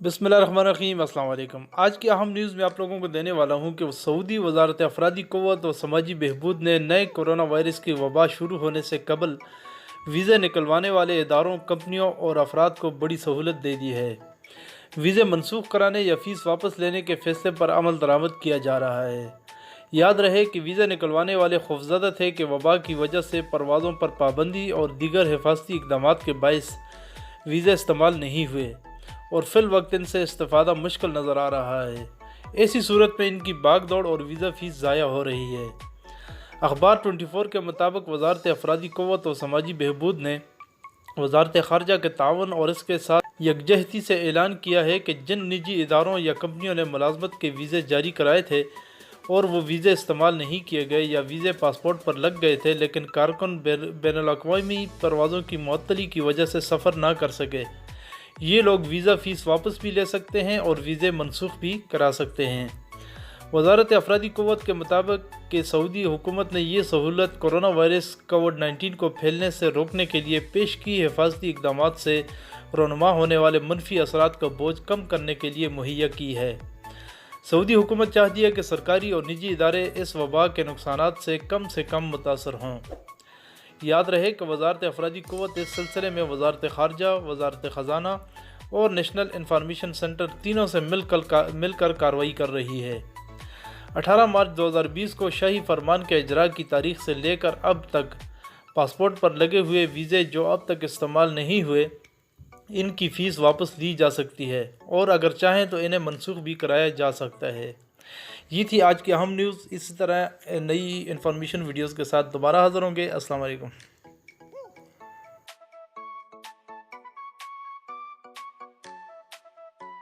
बिस्मिल्लाहिर्रहमानिर्रहीम। अस्सलाम वालेकुम। आज की अहम न्यूज़ में आप लोगों को देने वाला हूं कि सऊदी वजारत अफरादी क़ुव्वत और समाजी बहबूद ने नए कोरोना वायरस की वबा शुरू होने से कबल वीज़े निकलवाने वाले इदारों, कंपनियों और अफराद को बड़ी सहूलत दे दी है। वीज़े मनसूख कराने या फ़ीस वापस लेने के फैसले पर अमल दरामद किया जा रहा है। याद रहे कि वीज़ा निकलवाने वाले खौफज़दा थे कि वबा की वजह से परवाज़ों पर पाबंदी और दीगर हिफाजती इक़दाम के बायस वीज़े इस्तेमाल नहीं हुए और फिल वक्त इनसे इस्तेफ़ादा मुश्किल नज़र आ रहा है। ऐसी सूरत में इनकी भाग दौड़ और वीज़ा फ़ीस ज़ाया हो रही है। अखबार 24 के मुताबिक वजारत अफरादी क़ुव्वत और समाजी बहबूद ने वजारत ख़ारजा के तावन और इसके साथ यकजहती से ऐलान किया है कि जिन निजी इदारों या कंपनियों ने मुलाजमत के वीज़े जारी कराए थे और वो वीज़े इस्तेमाल नहीं किए गए या वीज़े पासपोर्ट पर लग गए थे, लेकिन कारकुन बैनुल-अक़वामी परवाज़ों की मुअत्तली की वजह से सफ़र ना कर सके, ये लोग वीज़ा फ़ीस वापस भी ले सकते हैं और वीज़े मनसूख भी करा सकते हैं। वजारत अफरादी क़ुव्वत के मुताबिक कि सऊदी हुकूमत ने यह सहूलत कोरोना वायरस कोविड-19 को फैलने से रोकने के लिए पेश की हिफाजती इक़दाम से रोनुमा होने वाले मनफी असरात का बोझ कम करने के लिए मुहैया की है। सऊदी हुकूमत चाहती है कि सरकारी और निजी इदारे इस वबा के नुकसानात से कम मुतासर हों। याद रहे कि वजारत अफरादी क़ुव्वत इस सिलसिले में वजारत ख़ारजा, वजारत ख़ज़ाना और नेशनल इंफॉर्मेशन सेंटर तीनों से मिलकर कार्रवाई कर रही है। 18 मार्च 2020 को शाही फरमान के इजरा की तारीख से लेकर अब तक पासपोर्ट पर लगे हुए वीज़े जो अब तक इस्तेमाल नहीं हुए, इनकी फ़ीस वापस ली जा सकती है और अगर चाहें तो इन्हें मनसूख भी कराया जा सकता है। ये थी आज की अहम न्यूज़। इसी तरह नई इन्फॉर्मेशन वीडियोज़ के साथ दोबारा हाज़िर होंगे। अस्सलाम वालेकुम।